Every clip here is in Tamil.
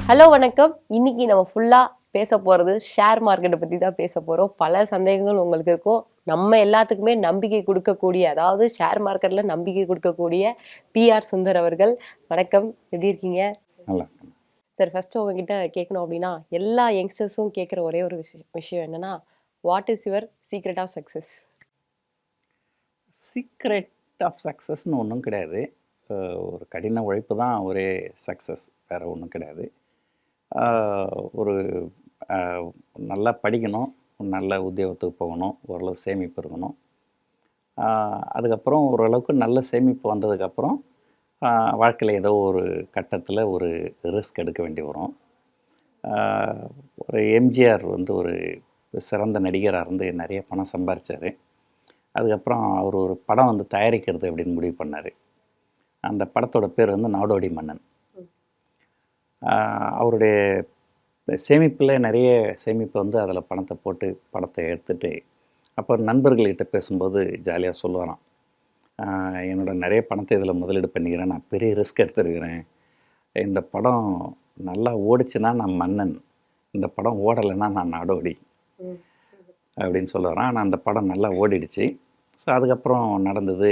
ஹலோ வணக்கம். இன்னைக்கு நம்ம ஃபுல்லா பேச போறது ஷேர் மார்க்கெட்டை பத்தி தான் பேச போறோம். பல சந்தேகங்கள் உங்களுக்கு இருக்கும். நம்ம எல்லாத்துக்குமே நம்பிக்கை கொடுக்கக்கூடிய, அதாவது ஷேர் மார்க்கெட்ல நம்பிக்கை கொடுக்கக்கூடிய பிஆர் சுந்தர் அவர்கள். வணக்கம், எப்படி இருக்கீங்க? நல்லா சார், ஃபர்ஸ்ட் உங்ககிட்ட கேட்கணும் அப்படின்னா, எல்லா யங்ஸ்டர்ஸும் கேட்குற ஒரே ஒரு விஷயம் என்னன்னா, what is your secret of success? Secret of சக்ஸஸ்னு ஒன்றும் கிடையாது. ஒரு கடின உழைப்பு தான் ஒரே சக்ஸஸ், வேறு ஒன்றும் கிடையாது. ஒரு நல்லா படிக்கணும், நல்ல உத்தியோகத்துக்கு போகணும், ஓரளவு சேமிப்பு இருக்கணும். அதுக்கப்புறம் ஓரளவுக்கு நல்ல சேமிப்பு வந்ததுக்கப்புறம் வாழ்க்கையில் ஏதோ ஒரு கட்டத்தில் ஒரு ரிஸ்க் எடுக்க வேண்டி வரும். ஒரு எம்ஜிஆர் வந்து ஒரு சிறந்த நடிகராக இருந்து நிறைய பணம் சம்பாரித்தார். அதுக்கப்புறம் அவர் ஒரு படம் வந்து தயாரிக்கிறது அப்படின்னு முடிவு பண்ணார். அந்த படத்தோட பேர் வந்து நாடோடி மன்னன். அவருடைய சேமிப்பில் நிறைய சேமிப்பை வந்து அதில் பணத்தை போட்டு படத்தை எடுத்துகிட்டு அப்புறம் நண்பர்கள்கிட்ட பேசும்போது ஜாலியாக சொல்லுவாராம், என்னோடய நிறைய பணத்தை இதில் முதலீடு பண்ணிக்கிறேன், நான் பெரிய ரிஸ்க் எடுத்துருக்கிறேன், இந்த படம் நல்லா ஓடிச்சுன்னா நான் மன்னன், இந்த படம் ஓடலைன்னா நான் நாடோடி அப்படின்னு சொல்லுவாரான். ஆனால் அந்த படம் நல்லா ஓடிடுச்சு. ஸோ அதுக்கப்புறம் நடந்தது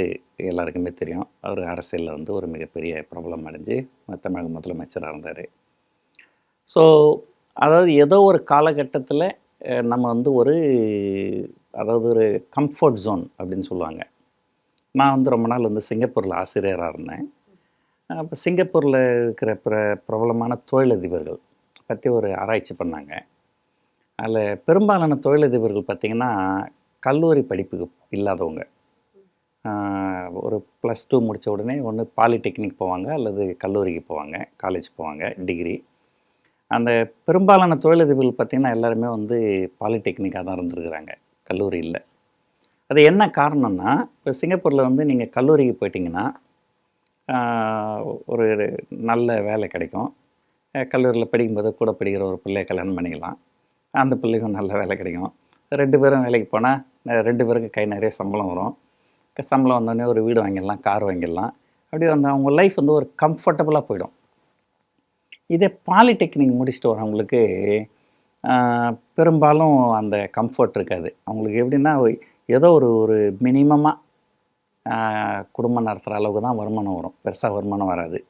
எல்லாருக்குமே தெரியும். அவர் அரசியலில் வந்து ஒரு மிகப்பெரிய பிரபலம் அடைஞ்சு தமிழக முதலமைச்சராக இருந்தார். ஸோ அதாவது ஏதோ ஒரு காலகட்டத்தில் நம்ம வந்து அதாவது ஒரு கம்ஃபர்ட் ஜோன் அப்படின்னு சொல்லுவாங்க. நான் வந்து ரொம்ப நாள் வந்து சிங்கப்பூரில் ஆசிரியராக இருந்தேன். அப்போ சிங்கப்பூரில் இருக்கிற பிரபலமான தொழிலதிபர்கள் பற்றி ஒரு ஆராய்ச்சி பண்ணாங்க. அதில் பெரும்பாலான தொழிலதிபர்கள் பார்த்திங்கன்னா கல்லூரி படிப்புக்கு இல்லாதவங்க. ஒரு +2 முடித்த உடனே ஒன்று பாலிடெக்னிக் போவாங்க, அல்லது கல்லூரிக்கு போவாங்க, காலேஜ் போவாங்க, டிகிரி. அந்த பெரும்பாலான தொழிலதிபர்கள் பார்த்திங்கன்னா எல்லாருமே வந்து பாலிடெக்னிக்காக தான் இருந்துருக்குறாங்க, கல்லூரி இல்லை. அது என்ன காரணம்னா, இப்போ சிங்கப்பூரில் வந்து நீங்கள் கல்லூரிக்கு போயிட்டிங்கன்னா ஒரு நல்ல வேலை கிடைக்கும். கல்லூரியில் படிக்கும்போது கூட படிக்கிற ஒரு பிள்ளையை கல்யாணம் பண்ணிக்கலாம், அந்த பிள்ளைக்கும் நல்ல வேலை கிடைக்கும். 2 பேரும் வேலைக்கு போனால் 2 பேருக்கு கை நிறைய சம்பளம் வரும். சம்பளம் வந்தோடனே ஒரு வீடு வாங்கிடலாம், கார் வாங்கிடலாம். அப்படி வந்து அவங்க லைஃப் வந்து ஒரு கம்ஃபர்டபுளாக போயிடும். இதே பாலிடெக்னிக் முடிச்சுட்டு வரவங்களுக்கு பெரும்பாலும் அந்த கம்ஃபர்ட் இருக்காது. அவங்களுக்கு எப்படின்னா ஏதோ ஒரு மினிமமாக குடும்பம் நடத்துகிற அளவுக்கு தான் வருமானம் வரும், பெருசாக வருமானம் வராது.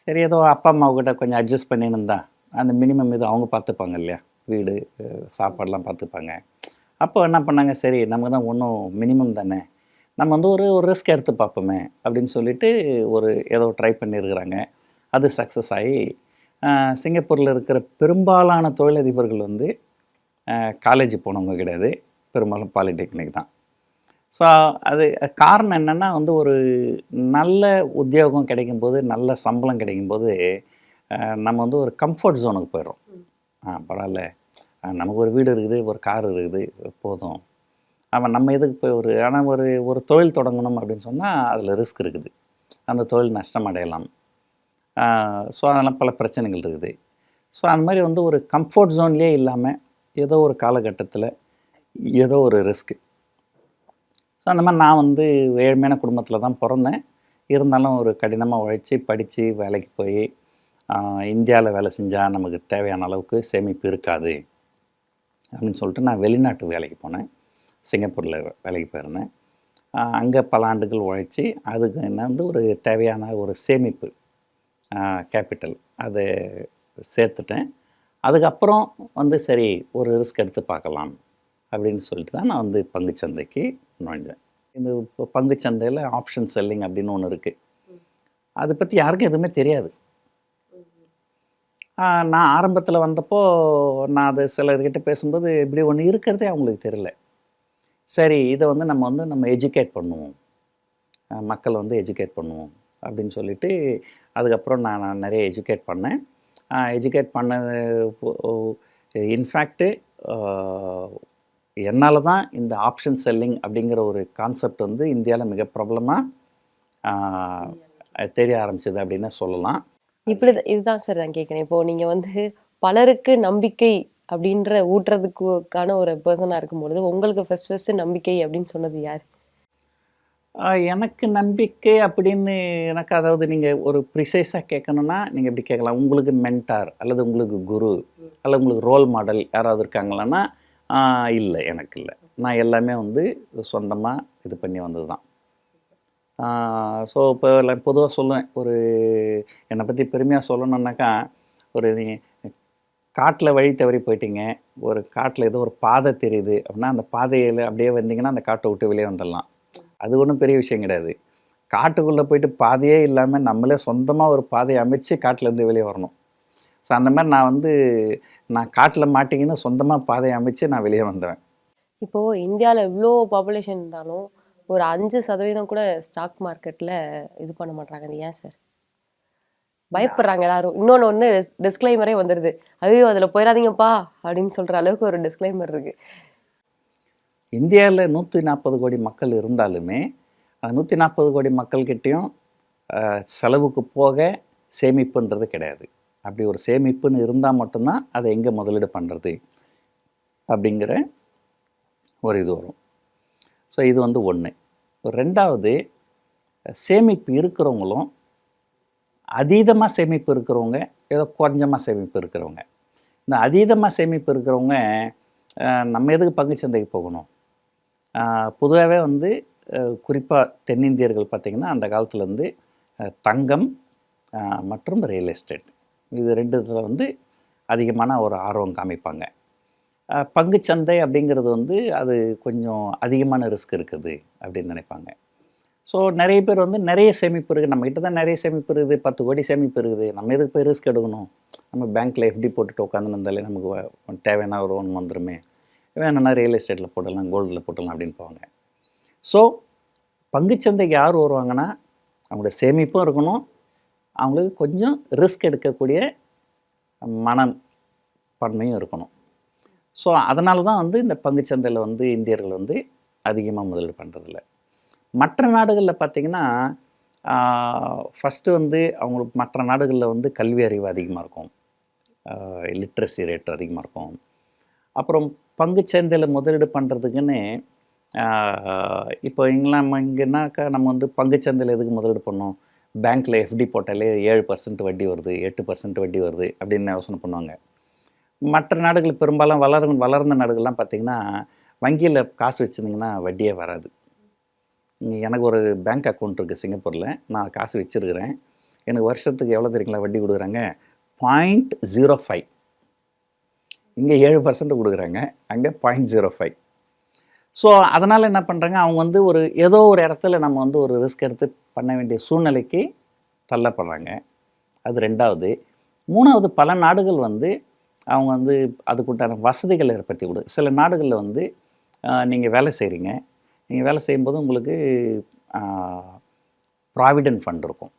சரி, ஏதோ அப்பா அம்மாவுக்கிட்ட கொஞ்சம் அட்ஜஸ்ட் பண்ணின்னு இருந்தால் அந்த மினிமம் இது அவங்க பார்த்துப்பாங்க இல்லையா, வீடு சாப்பாடெலாம் பார்த்துப்பாங்க. அப்போ என்ன பண்ணாங்க, சரி நமக்கு தான் ஒன்றும் மினிமம் தானே, நம்ம வந்து ஒரு ரிஸ்க் எடுத்து பார்ப்போமே அப்படின்னு சொல்லிட்டு ஏதோ ட்ரை பண்ணியிருக்கிறாங்க. அது சக்ஸஸ் ஆகி சிங்கப்பூரில் இருக்கிற பெரும்பாலான தொழிலதிபர்கள் வந்து காலேஜ் போனவங்க கிடையாது, பெரும்பாலும் பாலிடெக்னிக் தான். ஸோ அது காரணம் என்னென்னா வந்து ஒரு நல்ல உத்தியோகம் கிடைக்கும்போது, நல்ல சம்பளம் கிடைக்கும்போது நம்ம வந்து ஒரு கம்ஃபர்ட் ஜோனுக்கு போயிடுறோம். பரவாயில்ல, நமக்கு ஒரு வீடு இருக்குது, ஒரு கார் இருக்குது, போதும். நம்ம எதுக்கு போய் ஆனால் ஒரு தொழில் தொடங்கணும் அப்படின்னு சொன்னால் அதில் ரிஸ்க் இருக்குது, அந்த தொழில் நஷ்டம் அடையலாம். ஸோ அதெல்லாம் பல பிரச்சனைகள் இருக்குது. ஸோ அந்த மாதிரி வந்து ஒரு கம்ஃபர்ட் ஜோன்லேயே இல்லாமல் ஏதோ ஒரு காலகட்டத்தில் ஏதோ ஒரு ரிஸ்க்கு. ஸோ அந்த மாதிரி நான் வந்து ஏழ்மையான குடும்பத்தில் தான் பிறந்தேன். இருந்தாலும் ஒரு கடினமாக உழைச்சி படித்து வேலைக்கு போய் இந்தியாவில் வேலை செஞ்சால் நமக்கு தேவையான அளவுக்கு சேமிப்பு இருக்காது அப்படின்னு சொல்லிட்டு நான் வெளிநாட்டு வேலைக்கு போனேன். சிங்கப்பூரில் வேலைக்கு போயிருந்தேன். அங்கே பல ஆண்டுகள் உழைச்சி அதுக்கு என்ன வந்து ஒரு தேவையான ஒரு சேமிப்பு கேபிட்டல் அதை சேர்த்துட்டேன். அதுக்கப்புறம் வந்து சரி ஒரு ரிஸ்க் எடுத்து பார்க்கலாம் அப்படின்னு சொல்லிட்டு தான் நான் வந்து பங்குச்சந்தைக்கு நுழைஞ்சேன். இந்த பங்குச்சந்தையில் ஆப்ஷன் செல்லிங் அப்படின்னு ஒன்று இருக்குது. அதை பற்றி யாருக்கும் எதுவுமே தெரியாது. நான் ஆரம்பத்தில் வந்தப்போ நான் அது சிலர்கிட்ட பேசும்போது இப்படி ஒன்று இருக்கிறதே அவங்களுக்கு தெரியல. சரி, இதை வந்து நம்ம எஜுகேட் பண்ணுவோம், மக்களை வந்து எஜுகேட் பண்ணுவோம் அப்படின்னு சொல்லிட்டு அதுக்கப்புறம் நான் நிறைய எஜுகேட் பண்ணேன். எஜுகேட் பண்ண இன்ஃபேக்ட்டு என்னால் தான் இந்த ஆப்ஷன் செல்லிங் அப்படிங்கிற ஒரு கான்செப்ட் வந்து இந்தியாவில் மிக பிரபலமாக தெரிய ஆரம்பிச்சது அப்படின்னு சொல்லலாம். இதுதான் சார் நான் கேட்குறேன். இப்போது நீங்கள் வந்து பலருக்கு நம்பிக்கை அப்படின்ற ஊட்டுறதுக்கான ஒரு பர்சனாக இருக்கும்பொழுது உங்களுக்கு ஃபர்ஸ்ட் நம்பிக்கை அப்படின்னு சொன்னது யார்? எனக்கு நம்பிக்கை அப்படின்னு எனக்கு அதாவது நீங்கள் ஒரு ப்ரிசைஸாக கேட்கணுன்னா நீங்கள் எப்படி கேட்கலாம், உங்களுக்கு மென்டார் அல்லது உங்களுக்கு குரு அல்லது உங்களுக்கு ரோல் மாடல் யாராவது இருக்காங்களான்னா இல்லை, எனக்கு இல்லை. நான் எல்லாமே வந்து சொந்தமாக இது பண்ணி வந்தது தான். ஸோ இப்போ பொதுவாக சொல்லுவேன், ஒரு என்னை பற்றி பெருமையாக சொல்லணுன்னாக்கா, ஒரு காட்டில் வழி தவறி போயிட்டீங்க, ஒரு காட்டில் ஏதோ ஒரு பாதை தெரியுது அப்படின்னா அந்த பாதையில் அப்படியே வந்தீங்கன்னா அந்த காட்டை விட்டு வெளியே வந்துடலாம். அது ஒன்றும் பெரிய விஷயம் கிடையாது. காட்டுக்குள்ளே போயிட்டு பாதையே இல்லாமல் நம்மளே சொந்தமாக ஒரு பாதையை அமைச்சு காட்டிலேருந்து வெளியே வரணும். ஸோ அந்த மாதிரி நான் காட்டில் மாட்டிக்கின்னு சொந்தமாக பாதையை அமைச்சு நான் வெளியே வந்தேன். இப்போது இந்தியாவில் இவ்வளோ பாப்புலேஷன் இருந்தாலும் ஒரு 5% கூட ஸ்டாக் மார்க்கெட்டில் இது பண்ண மாட்டாங்க. அது ஏன் சார்? பயப்படுறாங்க எல்லாரும். இன்னொன்று டிஸ்க்ளைமரே வந்துடுது, ஐயோ அதில் போயிடாதீங்கப்பா அப்படின்னு சொல்கிற அளவுக்கு ஒரு டிஸ்க்ளைமர் இருக்குது. இந்தியாவில் 140 கோடி மக்கள் இருந்தாலுமே அந்த 140 கோடி மக்கள்கிட்டையும் செலவுக்கு போக சேமிப்புன்றது கிடையாது. அப்படி ஒரு சேமிப்புன்னு இருந்தால் மட்டும்தான் அதை எங்கே முதலீடு பண்ணுறது அப்படிங்கிற ஒரு இது வரும். ஸோ இது வந்து ஒன்று. ரெண்டாவது, சேமிப்பு இருக்கிறவங்களும் அதீதமாக சேமிப்பு இருக்கிறவங்க, ஏதோ கொஞ்சமாக சேமிப்பு இருக்கிறவங்க. இந்த அதீதமாக சேமிப்பு இருக்கிறவங்க நம்ம எதுக்கு பங்குச்சந்தைக்கு போகணும்? பொதுவாகவே வந்து குறிப்பாக தென்னிந்தியர்கள் பார்த்திங்கன்னா அந்த காலத்துலேருந்து தங்கம் மற்றும் ரியல் எஸ்டேட் இது 2 இதில் வந்து அதிகமான ஒரு ஆர்வம் காமிப்பாங்க. பங்குச்சந்தை அப்படிங்கிறது வந்து அது கொஞ்சம் அதிகமான ரிஸ்க் இருக்குது அப்படின்னு நினைப்பாங்க. ஸோ நிறைய பேர் வந்து நிறைய சேமிப்பு இருக்குது, நம்மக்கிட்ட தான் நிறைய சேமிப்பு இருக்குது, 10 கோடி சேமிப்பு இருக்குது, நம்ம எதுக்கு போய் ரிஸ்க் எடுக்கணும், நம்ம பேங்க்கில் எஃப்டி போட்டுட்டு உட்காந்துன்னு இருந்தாலே நமக்கு தேவையான ஒரு ஒன்று வந்துடுமே, வேணும்னா ரியல் எஸ்டேட்டில் போடலாம், கோல்டில் போடலாம் அப்படின்னு போவாங்க. ஸோ பங்குச்சந்தைக்கு யார் வருவாங்கன்னா அவங்களோட சேமிப்பும் இருக்கணும், அவங்களுக்கு கொஞ்சம் ரிஸ்க் எடுக்கக்கூடிய மனப்பான்மையும் இருக்கணும். ஸோ அதனால தான் வந்து இந்த பங்குச்சந்தையில் வந்து இந்தியர்கள் வந்து அதிகமாக முதலீடு பண்ணுறதில்ல. மற்ற நாடுகளில் பார்த்திங்கன்னா ஃபஸ்ட்டு வந்து அவங்களுக்கு மற்ற நாடுகளில் வந்து கல்வி அறிவு அதிகமாக இருக்கும், லிட்ரஸி ரேட் அதிகமாக இருக்கும். அப்புறம் பங்குச்சந்தையில் முதலீடு பண்ணுறதுக்குன்னு இப்போ இங்கேனாக்கா நம்ம வந்து பங்குச்சந்தையில் எதுக்கு முதலீடு பண்ணோம், பேங்க்கில் எஃப்டி போட்டாலே 7% வட்டி வருது, 8% வட்டி வருது அப்படின்னு யோசனை பண்ணுவாங்க. மற்ற நாடுகள் பெரும்பாலும் வளர்ந்த நாடுகள்லாம் பார்த்திங்கன்னா வங்கியில் காசு வச்சுருந்திங்கன்னா வட்டியே வராது. எனக்கு ஒரு பேங்க் அக்கௌண்ட் இருக்குது சிங்கப்பூரில், நான் காசு வச்சுருக்கிறேன். எனக்கு வருஷத்துக்கு எவ்வளோ தெரியுங்களா வட்டி கொடுக்குறாங்க, 0.05. இங்கே 7% கொடுக்குறாங்க, அங்கே 0.05. ஸோ அதனால் என்ன பண்ணுறாங்க, அவங்க வந்து ஏதோ ஒரு இடத்துல நம்ம வந்து ஒரு ரிஸ்க் எடுத்து பண்ண வேண்டிய சூழ்நிலைக்கு தள்ளப்படுறாங்க. அது 2வது. 3வது, பல நாடுகள் வந்து அவங்க வந்து அதுக்குண்டான வசதிகளை ஏற்படுத்தி கொடுக்கு. சில நாடுகளில் வந்து நீங்கள் வேலை செய்கிறீங்க, நீங்கள் வேலை செய்யும்போது உங்களுக்கு ப்ராவிடென்ட் ஃபண்ட் இருக்கும்.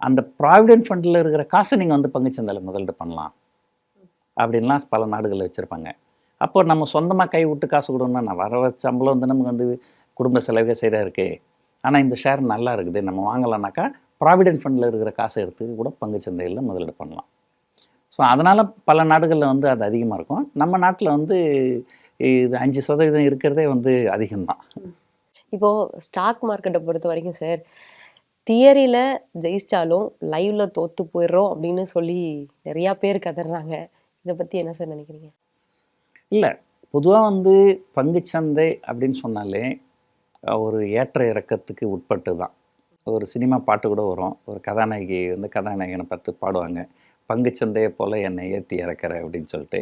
அந்த ப்ராவிடென்ட் ஃபண்டில் இருக்கிற காசை நீங்கள் வந்து பங்குச்சந்தையில் முதலீடு பண்ணலாம் அப்படின்லாம் பல நாடுகளில் வச்சுருப்பாங்க. அப்போ நம்ம சொந்தமாக கை விட்டு காசு கொடுக்கணும்னா, நான் வர சம்பளம் வந்து நமக்கு வந்து குடும்ப செலவே சரியாக இருக்குது, ஆனால் இந்த ஷேர் நல்லா இருக்குது நம்ம வாங்கலாம்னாக்கா ப்ராவிடென்ட் ஃபண்டில் இருக்கிற காசை எடுத்து கூட பங்குச்சந்தையில் முதலீடு பண்ணலாம். ஸோ அதனால் பல நாடுகளில் வந்து அது அதிகமாக இருக்கும். நம்ம நாட்டில் வந்து இது 5% இருக்கிறதே வந்து அதிகம்தான். இப்போது ஸ்டாக் மார்க்கெட்டை பொறுத்த வரைக்கும் சார், தியரியில் ஜெயிச்சாலும் லைவில் தோற்று போயிடுறோம் அப்படின்னு சொல்லி நிறையா பேர் கதறாங்க. இதை பற்றி என்ன சார் நினைக்கிறீங்க? இல்லை, பொதுவாக வந்து பங்குச்சந்தை அப்படின்னு சொன்னாலே ஒரு ஏற்ற இறக்கத்துக்கு உட்பட்டு தான். ஒரு சினிமா பாட்டு கூட வரும், ஒரு கதாநாயகி வந்து கதாநாயகனை பார்த்து பாடுவாங்க, பங்குச்சந்தையை போல் என்னை ஏற்றி இறக்குற அப்படின்னு சொல்லிட்டு.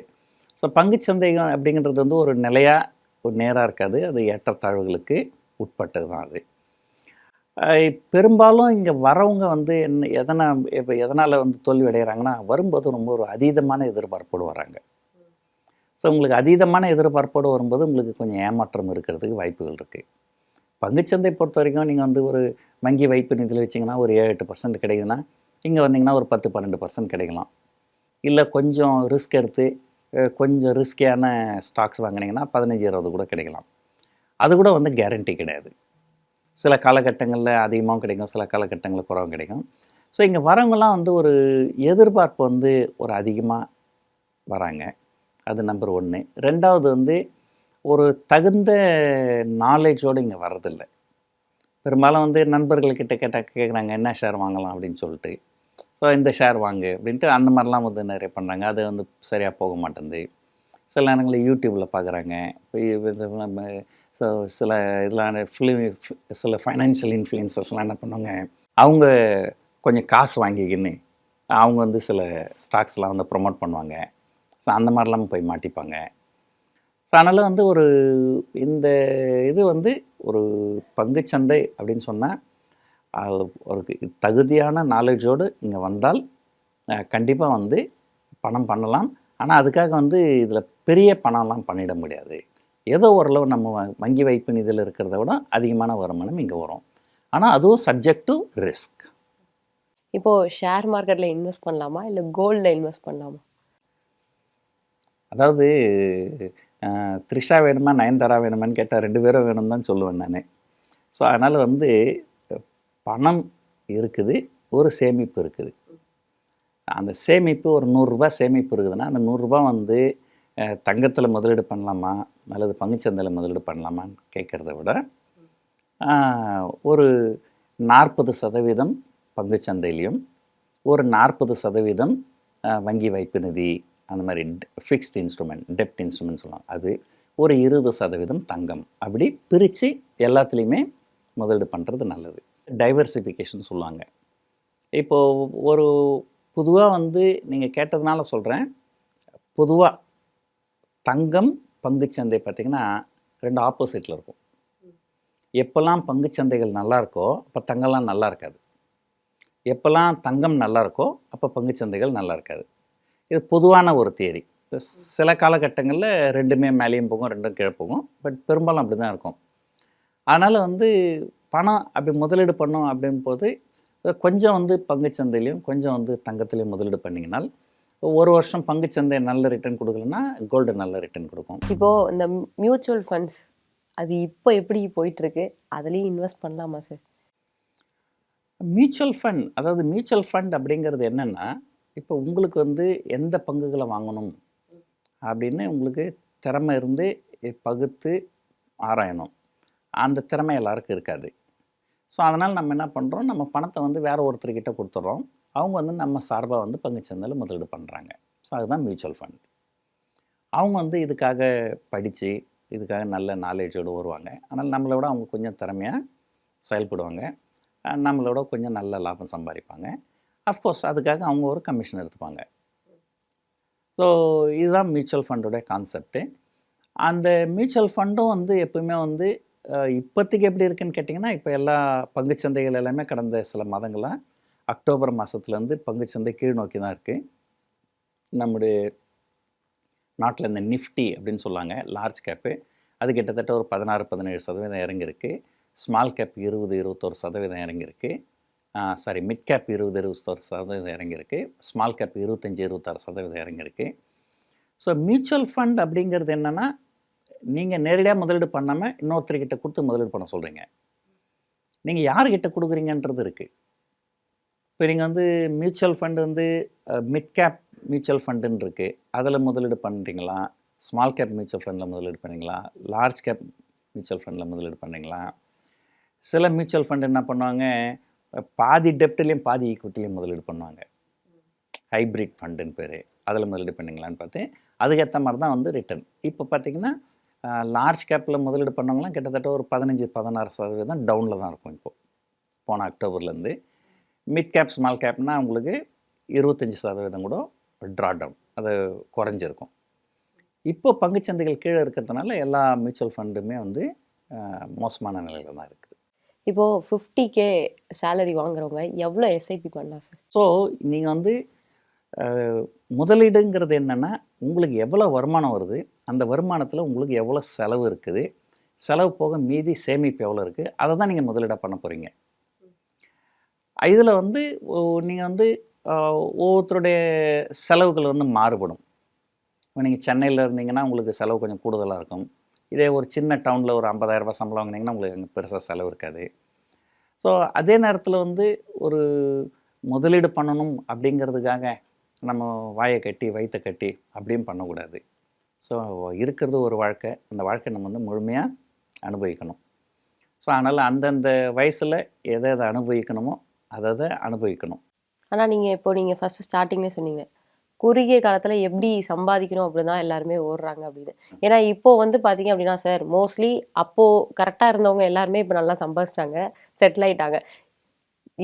ஸோ பங்குச்சந்தை அப்படிங்கிறது வந்து ஒரு நிலையாக ஒரு நேராக இருக்காது, அது ஏற்றத்தாழ்வுகளுக்கு உட்பட்டது தான் அது. பெரும்பாலும் இங்கே வரவங்க வந்து எதனால் வந்து தோல்வி அடைகிறாங்கன்னா, வரும்போது ரொம்ப ஒரு அதீதமான எதிர்பார்ப்போடு வராங்க. ஸோ உங்களுக்கு அதீதமான எதிர்பார்ப்போடு வரும்போது உங்களுக்கு கொஞ்சம் ஏமாற்றம் இருக்கிறதுக்கு வாய்ப்புகள் இருக்குது. பங்குச்சந்தை பொறுத்த வரைக்கும் நீங்கள் வந்து ஒரு வங்கி வைப்பு நிதியில் வச்சிங்கன்னா ஒரு 7-8% கிடைக்குதுன்னா, இங்கே வந்தீங்கன்னா ஒரு 10-12% கிடைக்கலாம். இல்லை கொஞ்சம் ரிஸ்க் எடுத்து கொஞ்சம் ரிஸ்கியான ஸ்டாக்ஸ் வாங்கினீங்கன்னா 15-20 கூட கிடைக்கலாம். அது கூட வந்து கேரண்டி கிடையாது. சில காலகட்டங்களில் அதிகமாகவும் கிடைக்கும், சில காலகட்டங்களில் குறைவும் கிடைக்கும். ஸோ இங்கே வரவங்களாம் வந்து ஒரு எதிர்பார்ப்பு வந்து ஒரு அதிகமாக வராங்க. அது நம்பர் 1. 2வது வந்து ஒரு தகுந்த நாலேஜோடு இங்கே வர்றதில்லை. பெரும்பாலும் வந்து நண்பர்கள்கிட்ட கேட்குறாங்க என்ன ஷேர் வாங்கலாம் அப்படின்னு சொல்லிட்டு. ஸோ இந்த ஷேர் வாங்கு அப்படின்ட்டு அந்த மாதிரிலாம் வந்து நிறைய பண்ணுறாங்க. அது வந்து சரியாக போக மாட்டேங்குது. சில நேரங்களில் யூடியூப்பில் பார்க்குறாங்க. இப்போ இது நம்ம ஸோ சில இதெல்லாம் சில ஃபைனான்ஷியல் இன்ஃப்ளூயன்சர்ஸ்லாம் என்ன பண்ணுவாங்க, அவங்க கொஞ்சம் காசு வாங்கிக்கின்னு அவங்க வந்து சில ஸ்டாக்ஸ்லாம் வந்து ப்ரொமோட் பண்ணுவாங்க. ஸோ அந்த மாதிரிலாம் போய் மாட்டிப்பாங்க. ஸோ அதனால் வந்து இந்த இது வந்து ஒரு பங்குச்சந்தை அப்படின்னு சொன்னால் ஒரு தகுதியான நாலேஜோடு இங்கே வந்தால் கண்டிப்பாக வந்து பணம் பண்ணலாம். ஆனால் அதுக்காக வந்து இதில் பெரிய பணம்லாம் பண்ணிட முடியாது. ஏதோ ஓரளவு நம்ம வங்கி வைப்பு நிதியில் இருக்கிறத விட அதிகமான வருமானம் இங்கே வரும். ஆனால் அதுவும் சப்ஜெக்ட் டு ரிஸ்க். இப்போது ஷேர் மார்க்கெட்டில் இன்வெஸ்ட் பண்ணலாமா இல்லை கோல்டில் இன்வெஸ்ட் பண்ணலாமா? அதாவது த்ரிஷா வேணுமா நயன்தாரா வேணுமான்னு கேட்டால் 2 பேரும் வேணும்னு தான் சொல்லுவேன் நான். ஸோ அதனால் வந்து பணம் இருக்குது, ஒரு சேமிப்பு இருக்குது. அந்த சேமிப்பு ஒரு ரூ. 100 சேமிப்பு இருக்குதுன்னா அந்த ரூ. 100 வந்து தங்கத்தில் முதலீடு பண்ணலாமா அல்லது பங்குச்சந்தையில் முதலீடு பண்ணலாமான்னு கேட்குறத விட ஒரு 40% பங்குச்சந்தையிலையும் ஒரு 40% வங்கி வைப்பு நிதி அந்த மாதிரி ஃபிக்ஸ்ட் இன்ஸ்ட்ருமெண்ட் டெப்ட் இன்ஸ்ட்ருமெண்ட் சொல்லுவாங்க, அது ஒரு 20% தங்கம், அப்படி பிரித்து எல்லாத்துலேயுமே முதலீடு பண்ணுறது நல்லது. டைவர்சிஃபிகேஷன் சொல்லுவாங்க. இப்போது ஒரு பொதுவாக வந்து நீங்கள் கேட்டதுனால சொல்கிறேன், பொதுவாக தங்கம் பங்குச்சந்தை பார்த்திங்கன்னா 2 ஆப்போசிட்டில் இருக்கும். எப்போல்லாம் பங்குச்சந்தைகள் நல்லா இருக்கோ அப்போ தங்கம்லாம் நல்லா இருக்காது. எப்போல்லாம் தங்கம் நல்லா இருக்கோ அப்போ பங்குச்சந்தைகள் நல்லா இருக்காது. இது பொதுவான ஒரு தியரி. சில காலகட்டங்களில் ரெண்டுமே மேலேயும் போகும், ரெண்டும் கீழே போகும். பட் பெரும்பாலும் அப்படி தான் இருக்கும். அதனால் வந்து பணம் அப்படி முதலீடு பண்ணோம் அப்படின் போது கொஞ்சம் வந்து பங்குச்சந்தையிலையும் கொஞ்சம் வந்து தங்கத்துலேயும் முதலீடு பண்ணிங்கனால் ஒரு வருஷம் பங்குச்சந்தை நல்ல ரிட்டர்ன் கொடுக்கலன்னா கோல்டு நல்ல ரிட்டர்ன் கொடுக்கும். இப்போது இந்த மியூச்சுவல் ஃபண்ட்ஸ் அது இப்போ எப்படி போயிட்டுருக்கு, அதுலேயும் இன்வெஸ்ட் பண்ணலாமா சார்? மியூச்சுவல் ஃபண்ட், அதாவது மியூச்சுவல் ஃபண்ட் அப்படிங்கிறது என்னென்னா, இப்போ உங்களுக்கு வந்து எந்த பங்குகளை வாங்கணும் அப்படின்னு உங்களுக்கு திறமை இருந்து பகுத்து ஆராயணும். அந்த திறமை எல்லாருக்கும் இருக்காது. ஸோ அதனால் நம்ம என்ன பண்ணுறோம், நம்ம பணத்தை வந்து வேறு ஒருத்தர்கிட்ட கொடுத்துட்றோம். அவங்க வந்து நம்ம சார்பாக வந்து பங்குச்சந்தையில் முதலீடு பண்ணுறாங்க. ஸோ அதுதான் மியூச்சுவல் ஃபண்ட். அவங்க வந்து இதுக்காக படித்து இதுக்காக நல்ல நாலேஜோடு வருவாங்க. ஆனால் நம்மளை விட அவங்க கொஞ்சம் திறமையாக செயல்படுவாங்க. நம்மளோட கொஞ்சம் நல்ல லாபம் சம்பாதிப்பாங்க. அஃப்கோர்ஸ் அதுக்காக அவங்க ஒரு கமிஷன் எடுத்துப்பாங்க. ஸோ இதுதான் மியூச்சுவல் ஃபண்டோடைய கான்செப்ட்டு. அந்த மியூச்சுவல் ஃபண்டும் வந்து எப்பவுமே வந்து இப்போதைக்கு எப்படி இருக்குதுன்னு கேட்டிங்கன்னா, இப்போ எல்லா பங்குச்சந்தைகள் எல்லாமே கடந்த சில மாதங்களாக அக்டோபர் மாதத்துலேருந்து பங்குச்சந்தை கீழ் நோக்கி தான் இருக்குது. நம்முடைய நாட்டில் இந்த நிஃப்டி அப்படின்னு சொல்லுவாங்க, லார்ஜ் கேப்பு, அது கிட்டத்தட்ட ஒரு 16-17% இறங்கியிருக்கு. ஸ்மால் கேப் 20-21% இறங்கியிருக்கு. மிட் கேப் 20-21% இறங்கியிருக்கு. ஸ்மால் கேப் 25-26% இறங்கியிருக்கு. ஸோ மியூச்சுவல் ஃபண்ட் அப்படிங்கிறது என்னென்னா, நீங்கள் நேரடியாக முதலீடு பண்ணாமல் இன்னொருத்தர்கிட்ட கொடுத்து முதலீடு பண்ண சொல்கிறீங்க. நீங்கள் யார்கிட்ட கொடுக்குறீங்கன்றது இருக்குது. இப்போ நீங்கள் வந்து மியூச்சுவல் ஃபண்டு வந்து மிட் கேப் மியூச்சுவல் ஃபண்டுன்னு இருக்குது, அதில் முதலீடு பண்ணுறீங்களா, ஸ்மால் கேப் மியூச்சுவல் ஃபண்டில் முதலீடு பண்ணுறீங்களா, லார்ஜ் கேப் மியூச்சுவல் ஃபண்டில் முதலீடு பண்ணுறீங்களா? சில மியூச்சுவல் ஃபண்ட் என்ன பண்ணுவாங்க, பாதி டெப்ட்லேயும் பாதி ஈக்விட்டிலையும் முதலீடு பண்ணுவாங்க. ஹைப்ரிட் ஃபண்டுன்னு பேர். அதில் முதலீடு பண்ணிங்களான்னு பார்த்து அதுக்கேற்ற மாதிரி தான் வந்து ரிட்டர்ன். இப்போ பார்த்திங்கன்னா லார்ஜ் கேப்பில் முதலீடு பண்ணவங்களாம் கிட்டத்தட்ட ஒரு 15-16% டவுனில் தான் இருக்கும் இப்போது, போன அக்டோபர்லேருந்து. மிட் கேப் ஸ்மால் கேப்னால் உங்களுக்கு 25% கூட ட்ரா டவுன், அது குறைஞ்சிருக்கும். இப்போ பங்குச்சந்தைகள் கீழே இருக்கிறதுனால எல்லா மியூச்சுவல் ஃபண்டுமே வந்து மோசமான நிலையில் தான் இருக்குது. இப்போது 50K சேலரி வாங்குறவங்க எவ்வளோ எஸ்ஐபி பண்ணலாம் சார்? ஸோ நீங்கள் வந்து முதலீடுங்கிறது என்னென்னா, உங்களுக்கு எவ்வளோ வருமானம் வருது, அந்த வருமானத்தில் உங்களுக்கு எவ்வளோ செலவு இருக்குது, செலவு போக மீதி சேமிப்பு எவ்வளோ இருக்குது, அதை தான் நீங்கள் முதலீடாக பண்ண போகிறீங்க. இதில் வந்து நீங்கள் வந்து ஒவ்வொருத்தருடைய செலவுகள் வந்து மாறுபடும். இப்போ நீங்கள் சென்னையில் இருந்தீங்கன்னா உங்களுக்கு செலவு கொஞ்சம் கூடுதலாக இருக்கும். இதே ஒரு சின்ன டவுனில் ஒரு 50,000 ரூபாய் சம்பளம் வாங்கினீங்கன்னா உங்களுக்கு அங்கே பெருசாக செலவு இருக்காது. ஸோ அதே நேரத்தில் வந்து ஒரு முதலீடு பண்ணணும் அப்படிங்கிறதுக்காக நம்ம வாயை கட்டி வயிற்றை கட்டி அப்படியும் பண்ணக்கூடாது. ஸோ இருக்கிறது ஒரு வாழ்க்கை, அந்த வாழ்க்கை நம்ம வந்து முழுமையாக அனுபவிக்கணும். ஸோ அதனால் அந்தந்த வயசில் எதை எதை அனுபவிக்கணுமோ அதை அனுபவிக்கணும். ஆனா நீங்க ஃபர்ஸ்ட் ஸ்டார்டிங்லேயே சொன்னீங்க குறுகிய காலத்துல எப்படி சம்பாதிக்கணும் அப்படின்னு தான் எல்லாருமே ஓடுறாங்க அப்படின்னு. ஏன்னா இப்போ வந்து பாத்தீங்க அப்படின்னா சார் மோஸ்ட்லி அப்போ கரெக்டா இருந்தவங்க எல்லாருமே இப்போ நல்லா சம்பாதிச்சிட்டாங்க, செட்டில் ஆயிட்டாங்க.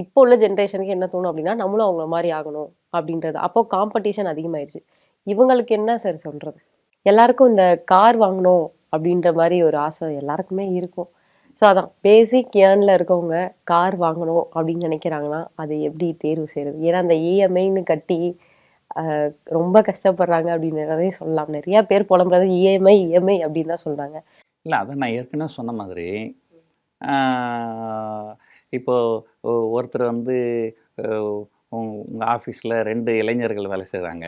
இப்போ உள்ள ஜென்ரேஷனுக்கு என்ன தோணும் அப்படின்னா நம்மளும் அவங்கள மாதிரி ஆகணும் அப்படின்றது. அப்போ காம்படிஷன் அதிகமாயிருச்சு. இவங்களுக்கு என்ன சார் சொல்றது? எல்லாருக்கும் இந்த கார் வாங்கணும் அப்படின்ற மாதிரி ஒரு ஆசை எல்லாருக்குமே இருக்கும். ஸோ அதான் பேசிக் ஏர்ன்ல இருக்கவங்க கார் வாங்கணும் அப்படின்னு நினைக்கிறாங்கன்னா அதை எப்படி தேர்வு செய்யறது? ஏன்னா அந்த இஎம்ஐன்னு கட்டி ரொம்ப கஷ்டப்படுறாங்க அப்படின்றதே சொல்லலாம். நிறைய பேர் புலம்புறது இஎம்ஐ அப்படின்னு தான் சொல்றாங்க. இல்லை, அதை நான் ஏற்கனவே சொன்ன மாதிரி இப்போ ஒருத்தர் வந்து உங்கள் ஆஃபீஸில் 2 இளைஞர்கள் வேலை செய்கிறாங்க.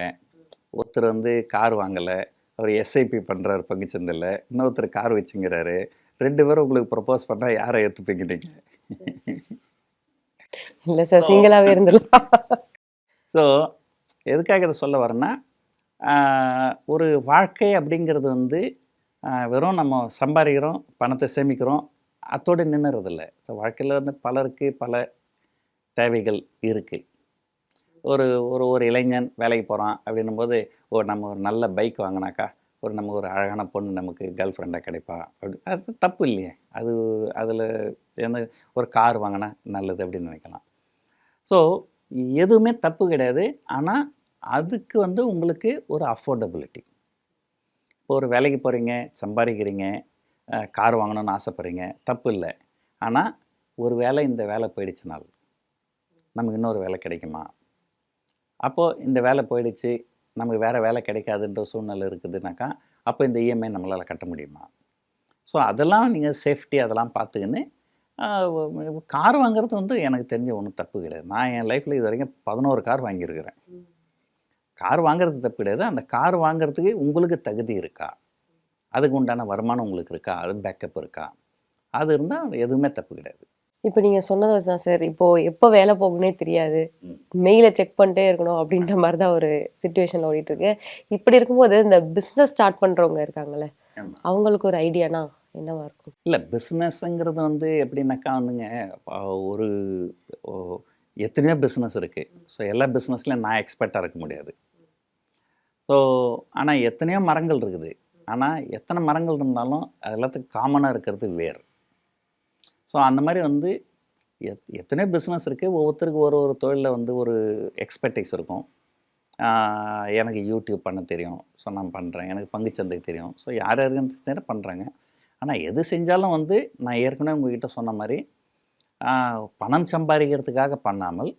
ஒருத்தர் வந்து கார் வாங்கலை, அவர் எஸ்ஐபி பண்ணுறாரு பங்குச்சந்தையில். இன்னொருத்தர் கார் வச்சுங்கிறாரு. 2 பேரும் உங்களுக்கு ப்ரப்போஸ் பண்ணால் யாரை ஏற்றுப்பீங்க நீங்கள்? இல்லை சார், சிங்கிளாகவே இருந்துடலாம். ஸோ எதுக்காக இதை சொல்ல வரேன்னா, ஒரு வாழ்க்கை அப்படிங்கிறது வந்து வெறும் நம்ம சம்பாதிக்கிறோம், பணத்தை சேமிக்கிறோம், அத்தோடு நின்றுறதில்ல. ஸோ வாழ்க்கையில் வந்து பலருக்கு பல தேவைகள் இருக்குது. ஒரு ஒரு ஒரு இளைஞன் வேலைக்கு போகிறான் அப்படின்னும்போது, நம்ம ஒரு நல்ல பைக் வாங்கினாக்கா நம்ம ஒரு அழகான பொண்ணு நமக்கு கேர்ள் ஃப்ரெண்டாக கிடைப்பா அப்படி, அது தப்பு இல்லையே. அதில் என்ன, ஒரு கார் வாங்கினா நல்லது அப்படின்னு நினைக்கலாம். ஸோ எதுவுமே தப்பு கிடையாது. ஆனால் அதுக்கு வந்து உங்களுக்கு ஒரு அஃபோர்டபிலிட்டி. இப்போ ஒரு வேலைக்கு போகிறீங்க, சம்பாதிக்கிறீங்க, கார் வாங்கணும்னு ஆசைப்பட்றீங்க, தப்பு இல்லை. ஆனால் ஒரு வேளை இந்த வேலை போயிடுச்சுனால் நமக்கு இன்னொரு வேலை கிடைக்குமா? அப்போது இந்த வேலை போயிடுச்சு, நமக்கு வேறு வேலை கிடைக்காதுன்ற சூழ்நிலை இருக்குதுனாக்கா, அப்போ இந்த இஎம்ஐ நம்மளால் கட்ட முடியுமா? ஸோ அதெல்லாம் நீங்கள் சேஃப்டி அதெல்லாம் பார்த்துக்கின்னு கார் வாங்குறது வந்து எனக்கு தெரிஞ்ச ஒன்றும் தப்பு கிடையாது. நான் என் லைஃப்பில் இது வரைக்கும் 11 கார் வாங்கியிருக்கிறேன். கார் வாங்குறது தப்பு கிடையாது. அந்த கார் வாங்குறதுக்கு உங்களுக்கு தகுதி இருக்கா? அதுக்கு உண்டான வருமானம் உங்களுக்கு இருக்கா? அது பேக்கப் இருக்கா? அது இருந்தால் எதுவுமே தப்பு கிடையாது. இப்போ நீங்கள் சொன்னது தான் சார், இப்போது எப்போ வேலை போகணுன்னே தெரியாது, மெயிலை செக் பண்ணிட்டே இருக்கணும் அப்படின்ற மாதிரி தான் ஒரு சுச்சுவேஷனில் ஓடிட்டுருக்கு. இப்படி இருக்கும்போது இந்த பிஸ்னஸ் ஸ்டார்ட் பண்ணுறவங்க இருக்காங்கள்ல, அவங்களுக்கு ஒரு ஐடியானா என்னவா இருக்கும்? இல்லை, பிஸ்னஸ்ங்கிறது வந்து எப்படின்னாக்கா வந்துங்க, ஒரு எத்தனையோ பிஸ்னஸ் இருக்குது. ஸோ எல்லா பிஸ்னஸ்லையும் நான் எக்ஸ்பர்ட்டாக இருக்க முடியாது. ஸோ ஆனால் எத்தனையோ மரங்கள் இருக்குது. ஆனால் எத்தனை மரங்கள் இருந்தாலும் அது எல்லாத்துக்கும் காமனாக இருக்கிறது வேர். ஸோ அந்த மாதிரி வந்து எத்தனையோ பிஸ்னஸ் இருக்குது. ஒவ்வொருத்தருக்கு ஒரு ஒரு தொழிலில் வந்து ஒரு எக்ஸ்பர்டைஸ் இருக்கும். எனக்கு யூடியூப் பண்ண தெரியும், ஸோ நான் பண்ணுறேன். எனக்கு பங்குச்சந்தை தெரியும். ஸோ யார் யாருக்கு பண்ணுறாங்க. ஆனால் எது செஞ்சாலும் வந்து நான் ஏற்கனவே உங்ககிட்ட சொன்ன மாதிரி பணம் சம்பாதிக்கிறதுக்காக பண்ணாமல்,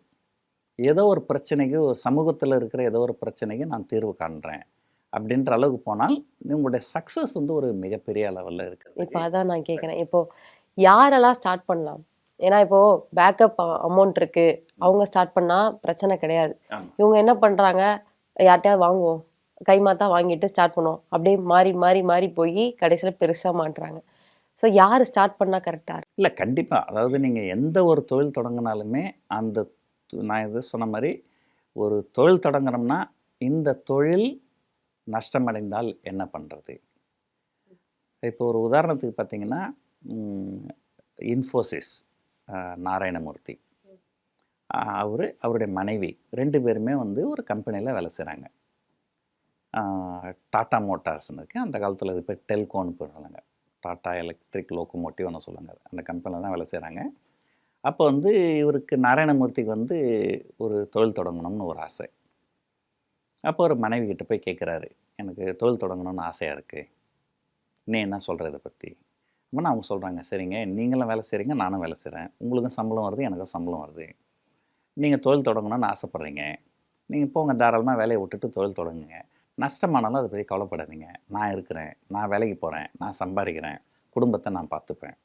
ஏதோ ஒரு பிரச்சனைக்கு, ஒரு சமூகத்தில் இருக்கிற ஏதோ ஒரு பிரச்சனைக்கு நான் தீர்வு காண்றேன் அப்படின்ற அளவுக்கு போனால் உங்களுடைய சக்ஸஸ் வந்து ஒரு மிகப்பெரிய லெவலில் இருக்குது. இப்போ அதான் நான் கேட்குறேன், இப்போது யாரெல்லாம் ஸ்டார்ட் பண்ணலாம்? ஏன்னா இப்போது பேக்கப் அமௌண்ட் இருக்குது, அவங்க ஸ்டார்ட் பண்ணால் பிரச்சனை கிடையாது. இவங்க என்ன பண்ணுறாங்க, யார்கிட்டயாவது வாங்குவோம், கைமாத்தா வாங்கிட்டு ஸ்டார்ட் பண்ணுவோம், அப்படியே மாறி மாறி மாறி போய் கடைசியில் பெருசாக மாட்டுறாங்க. ஸோ யார் ஸ்டார்ட் பண்ணால் கரெக்டாக இருக்கும்? இல்லை, கண்டிப்பாக. அதாவது நீங்கள் எந்த ஒரு தொழில் தொடங்கினாலுமே அந்த நான் இது சொன்ன மாதிரி ஒரு தொழில் தொடங்குறோம்னா, இந்த தொழில் நஷ்டமடைந்தால் என்ன பண்ணுறது? இப்போ ஒரு உதாரணத்துக்கு பார்த்தீங்கன்னா, இன்ஃபோசிஸ் நாராயணமூர்த்தி, அவருடைய மனைவி 2 பேருமே வந்து ஒரு கம்பெனியில் வேலை செய்கிறாங்க. டாட்டா மோட்டார்ஸ்னு இருக்குது. அந்த காலத்தில் இது பேர் டெல்கோன்னு போடுறாங்க. டாட்டா எலக்ட்ரிக் லோக்கோமோட்டிவ்னு சொல்லுவாங்க. அந்த கம்பெனியில் தான் வேலை செய்கிறாங்க. அப்போ வந்து இவருக்கு நாராயணமூர்த்திக்கு வந்து ஒரு தொழில் தொடங்கணும்னு ஒரு ஆசை. அப்போ ஒரு மனைவி கிட்ட போய் கேட்குறாரு, எனக்கு தொழில் தொடங்கணும்னு ஆசையாக இருக்குது, நீ என்ன சொல்கிற இதை பற்றி? அப்படின்னா அவங்க சொல்கிறாங்க, சரிங்க, நீங்களும் வேலை செய்கிறீங்க, நானும் வேலை செய்கிறேன், உங்களுக்கும் சம்பளம் வருது, எனக்கும் சம்பளம் வருது, நீங்கள் தொழில் தொடங்கணும்னு ஆசைப்பட்றீங்க, நீங்கள் போங்க, தாராளமாக வேலையை விட்டுட்டு தொழில் தொடங்குங்க, நஷ்டமானாலும் அதை பற்றி கவலைப்படாதீங்க, நான் இருக்கிறேன், நான் வேலைக்கு போகிறேன், நான் சம்பாதிக்கிறேன், குடும்பத்தை நான் பார்த்துப்பேன்.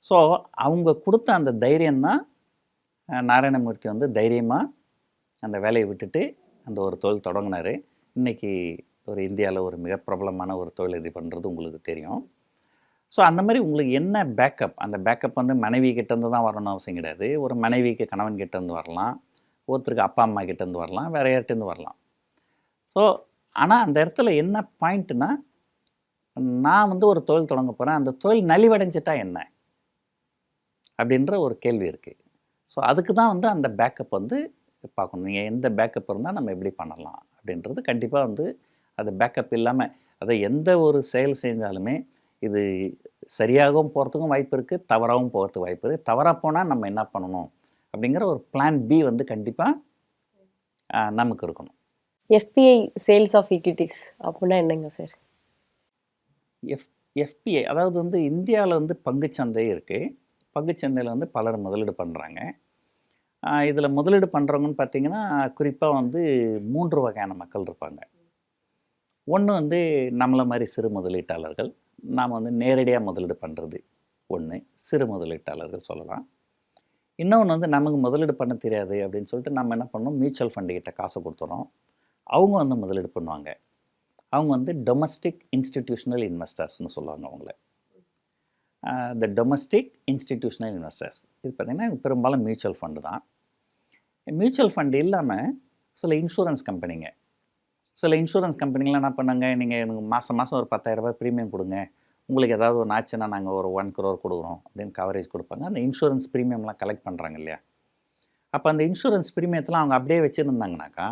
ஸோ அவங்க கொடுத்த அந்த தைரியம்தான் நாராயணமூர்த்தி வந்து தைரியமாக அந்த வேலையை விட்டுட்டு அந்த ஒரு தொழில் தொடங்கினார். இன்றைக்கி ஒரு இந்தியாவில் ஒரு மிக பிரபலமான ஒரு தொழில் இது பண்ணுறது உங்களுக்கு தெரியும். ஸோ அந்த மாதிரி உங்களுக்கு என்ன பேக்கப், அந்த பேக்கப் வந்து மனைவி கிட்டேருந்து தான் வரணும்னு அவசியம் கிடையாது. ஒரு மனைவிக்கு கணவன் கிட்டேருந்து வரலாம், ஒருத்தருக்கு அப்பா அம்மா கிட்டேருந்து வரலாம், வேறு யார்கிட்டேருந்து வரலாம். ஸோ ஆனால் அந்த இடத்துல என்ன பாயிண்ட்டுனா, நான் வந்து ஒரு தொழில் தொடங்க போகிறேன், அந்த தொழில் நலிவடைஞ்சிட்டா என்ன? அப்படின்ற ஒரு கேள்வி இருக்குது. ஸோ அதுக்கு தான் வந்து அந்த பேக்கப் வந்து பார்க்கணும். நீங்கள் எந்த பேக்கப் இருந்தால் நம்ம எப்படி பண்ணலாம் அப்படின்றது கண்டிப்பாக வந்து அது பேக்கப் இல்லாமல் அதை எந்த ஒரு செயல் செஞ்சாலுமே இது சரியாகவும் போகிறதுக்கும் வாய்ப்பு இருக்குது, தவறாகவும் போகிறதுக்கு வாய்ப்பு இருக்குது. தவறாக போனால் நம்ம என்ன பண்ணணும் அப்படிங்கிற ஒரு பிளான் பி வந்து கண்டிப்பாக நமக்கு இருக்கணும். எஃபிஐ சேல்ஸ் ஆஃப் ஈக்விட்டிஸ் அப்படின்னா என்னங்க சார்? எஃபிஐ அதாவது வந்து இந்தியாவில் வந்து பங்குச்சந்தை இருக்குது. பங்குச்சந்தையில் வந்து பலர் முதலீடு பண்ணுறாங்க. இதில் முதலீடு பண்ணுறவங்கன்னு பார்த்தீங்கன்னா குறிப்பாக வந்து 3 வகையான மக்கள் இருப்பாங்க. ஒன்று வந்து நம்மளை மாதிரி சிறு முதலீட்டாளர்கள், நாம் வந்து நேரடியாக முதலீடு பண்ணுறது ஒன்று, சிறு முதலீட்டாளர்கள் சொல்லலாம். இன்னொன்று வந்து நமக்கு முதலீடு பண்ண தெரியாது அப்படின்னு சொல்லிட்டு நம்ம என்ன பண்ணோம், மியூச்சுவல் ஃபண்டுக்கிட்ட காசை கொடுத்துறோம். அவங்க வந்து முதலீடு பண்ணுவாங்க. அவங்க வந்து டொமஸ்டிக் இன்ஸ்டிடியூஷனல் இன்வெஸ்டர்ஸ்னு சொல்லுவாங்க அவங்கள. இந்த டொமஸ்டிக் இன்ஸ்டிடியூஷனல் இன்வெஸ்டர்ஸ் இது பார்த்திங்கன்னா பெரும்பாலும் மியூச்சுவல் ஃபண்டு தான். மியூச்சுவல் ஃபண்டு இல்லாமல் சில இன்சூரன்ஸ் கம்பெனிங்க, சில இன்சூரன்ஸ் கம்பெனிங்களாம் என்ன பண்ணாங்க, நீங்கள் எனக்கு மாதம் ஒரு 10,000 ரூபாய் ப்ரீமியம் கொடுங்க, உங்களுக்கு ஏதாவது ஒன்று ஆச்சுன்னா நாங்கள் ஒரு 1 crore கொடுக்குறோம் அப்படின்னு கவரேஜ் கொடுப்பாங்க. அந்த இன்சூரன்ஸ் ப்ரீமியம்லாம் கலெக்ட் பண்ணுறாங்க இல்லையா? அப்போ அந்த இன்சூரன்ஸ் ப்ரீமியத்தெலாம் அவங்க அப்படியே வச்சுருந்தாங்கனாக்கா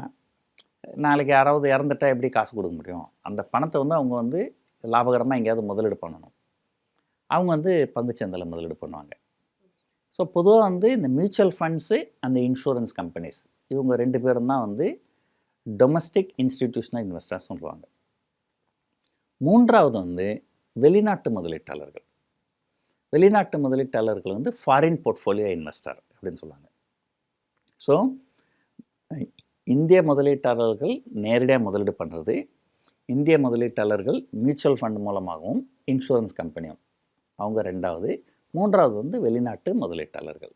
நாளைக்கு யாராவது இறந்துட்டா எப்படி காசு கொடுக்க முடியும்? அந்த பணத்தை வந்து அவங்க வந்து லாபகரமாக எங்கேயாவது முதலீடு பண்ணணும். அவங்க வந்து பங்குச்சந்தையில் முதலீடு பண்ணுவாங்க. ஸோ பொதுவாக வந்து இந்த மியூச்சுவல் ஃபண்ட்ஸு அந்த இன்சூரன்ஸ் கம்பெனிஸ் இவங்க 2 பேரும் தான் வந்து டொமஸ்டிக் இன்ஸ்டிடியூஷனல் இன்வெஸ்டர்ஸ் சொல்லுவாங்க. 3வது வந்து வெளிநாட்டு முதலீட்டாளர்கள். வெளிநாட்டு முதலீட்டாளர்கள் வந்து ஃபாரின் போர்ட்ஃபோலியோ இன்வெஸ்டர் அப்படின்னு சொல்லுவாங்க. ஸோ இந்திய முதலீட்டாளர்கள் நேரடியாக முதலீடு பண்ணுறது, இந்திய முதலீட்டாளர்கள் மியூச்சுவல் ஃபண்ட் மூலமாகவும் இன்சூரன்ஸ் கம்பெனியும் அவங்க 2வது. 3வது வந்து வெளிநாட்டு முதலீட்டாளர்கள்.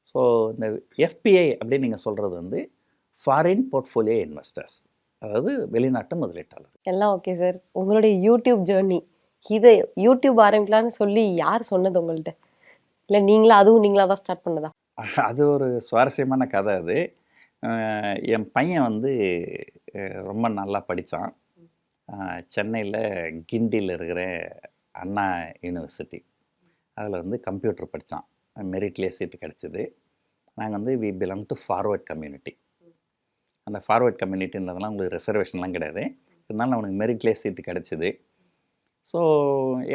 ஸோ இந்த எஃபிஐ அப்படின்னு நீங்கள் சொல்கிறது வந்து ஃபாரின் போர்ட்ஃபோலியோ இன்வெஸ்டர்ஸ், அதாவது வெளிநாட்டு முதலீட்டாளர். எல்லாம் ஓகே சார். உங்களுடைய யூடியூப் ஜேர்னி, இதை யூடியூப் ஆரம்பிக்கலான்னு சொல்லி யார் சொன்னது உங்கள்கிட்ட? இல்லை நீங்களா தான் ஸ்டார்ட் பண்ணதா? அது ஒரு சுவாரஸ்யமான கதை. அது என் பையன் வந்து ரொம்ப நல்லா படித்தான். சென்னையில் கிண்டியில் இருக்கிற அண்ணா யூனிவர்சிட்டி அதில் வந்து கம்ப்யூட்டர் படித்தான். மெரிட்லேயே சீட்டு கிடச்சிது. நாங்கள் வந்து we belong to forward community. அந்த ஃபார்வர்ட் கம்யூனிட்டின்றதுலாம் உங்களுக்கு ரிசர்வேஷன்லாம் கிடையாது. இருந்தாலும் அவனுக்கு மெரிட்லேயே சீட்டு கிடச்சிது. ஸோ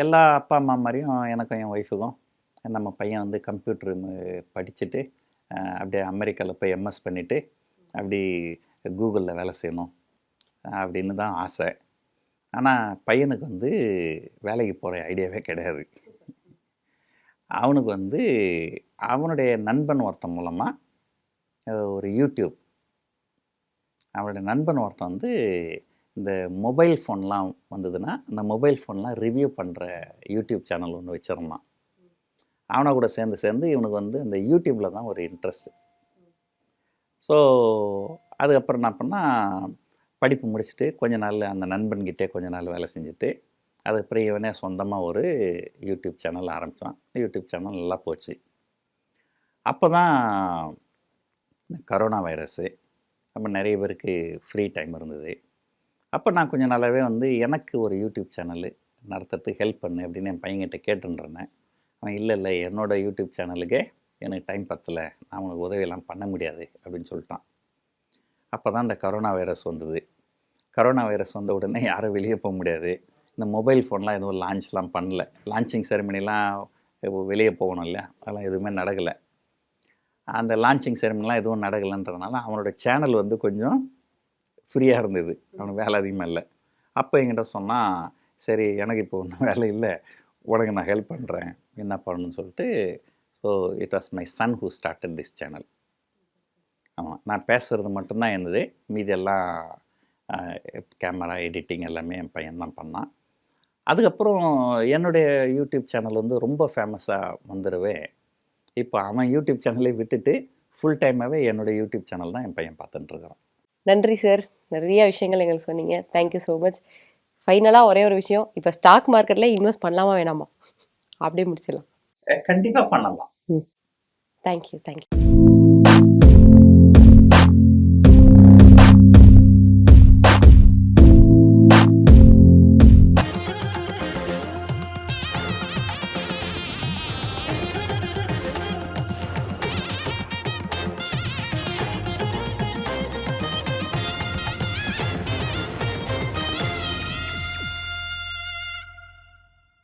எல்லா அப்பா அம்மா மாதிரியும் எனக்கும் என் ஒய்ஃபுக்கும் நம்ம பையன் வந்து கம்ப்யூட்ரு படிச்சுட்டு அப்படியே அமெரிக்காவில் போய் எம்எஸ் பண்ணிவிட்டு அப்படி கூகுளில் வேலை செய்யணும் அப்படின்னு தான் ஆசை. ஆனால் பையனுக்கு வந்து வேலைக்கு போகிற ஐடியாவே கிடையாது. அவனுக்கு வந்து அவனுடைய நண்பன் ஒருத்தன் மூலமாக ஒரு யூடியூப், அவனுடைய நண்பன் ஒருத்தன் வந்து இந்த மொபைல் ஃபோன்லாம் வந்ததுன்னா அந்த மொபைல் ஃபோன்லாம் ரிவ்யூ பண்ணுற யூடியூப் சேனல் ஒன்று வச்சிருந்தான். அவனை கூட சேர்ந்து இவனுக்கு வந்து இந்த யூடியூப்பில் தான் ஒரு இன்ட்ரெஸ்ட்டு. ஸோ அதுக்கப்புறம் என்ன பண்ணால் படிப்பு முடிச்சுட்டு கொஞ்ச நாள் அந்த நண்பன்கிட்டே கொஞ்ச நாள் வேலை செஞ்சுட்டு அதுக்கப்புறம் இவனே சொந்தமாக ஒரு யூடியூப் சேனல் ஆரம்பித்தான். யூடியூப் சேனல் நல்லா போச்சு. அப்போ தான் கரோனா வைரஸு, அப்போ நிறைய பேருக்கு ஃப்ரீ டைம் இருந்தது. அப்போ நான் கொஞ்சம் நாளாகவே வந்து எனக்கு ஒரு யூடியூப் சேனல் நடத்துறதுக்கு ஹெல்ப் பண்ணு அப்படின்னு என் பையன்கிட்ட கேட்டுருந்தேன். அவன் இல்லை என்னோடய யூடியூப் சேனலுக்கே எனக்கு டைம் பத்தலை, நான் உனக்கு உதவியெல்லாம் பண்ண முடியாது அப்படின்னு சொல்லிட்டான். அப்போ தான் இந்த கரோனா வைரஸ் வந்தது. கரோனா வைரஸ் வந்த உடனே யாரும் வெளியே போக முடியாது. இந்த மொபைல் ஃபோன்லாம் எதுவும் லான்ச்லாம் பண்ணல. லான்ச்சிங் செரமனிலாம் வெளியே போகணும் இல்லையா, அதெல்லாம் எதுவுமே நடக்கலை. அந்த லான்ச்சிங் செரமனிலாம் எதுவும் நடக்கலைன்றதுனால அவனோட சேனல் வந்து கொஞ்சம் ஃப்ரீயாக இருந்தது. அவனுக்கு வேலை அதிகமாக இல்லை. அப்போ என்கிட்ட சொன்னால், சரி எனக்கு இப்போ ஒன்றும் வேலை இல்லை, உனக்கு நான் ஹெல்ப் பண்ணுறேன், என்ன பண்ணணும்னு சொல்லிட்டு. So it was my son who started this channel. ஆமாம், நான் பேசுகிறது மட்டும்தான் இருந்தது, மீதியெல்லாம் கேமரா எடிட்டிங் எல்லாமே என் பையன் தான் பண்ணான். அதுக்கப்புறம் என்னுடைய யூடியூப் சேனல் வந்து ரொம்ப ஃபேமஸாக வந்துடுவே. இப்போ அவன் யூடியூப் சேனலை விட்டுட்டு ஃபுல் டைமாகவே என்னுடைய யூடியூப் சேனல் தான் என் பையன் பார்த்துட்டுருக்கான். நன்றி சார், நிறைய விஷயங்கள் எங்களுக்கு சொன்னீங்க. Thank you so much. ஃபைனலாக ஒரே ஒரு விஷயம், இப்போ ஸ்டாக் மார்க்கெட்டில் இன்வெஸ்ட் பண்ணலாமா வேணாமா அப்படியே முடிச்சிடலாம். கண்டிப்பாக பண்ணலாம். தேங்க்யூ.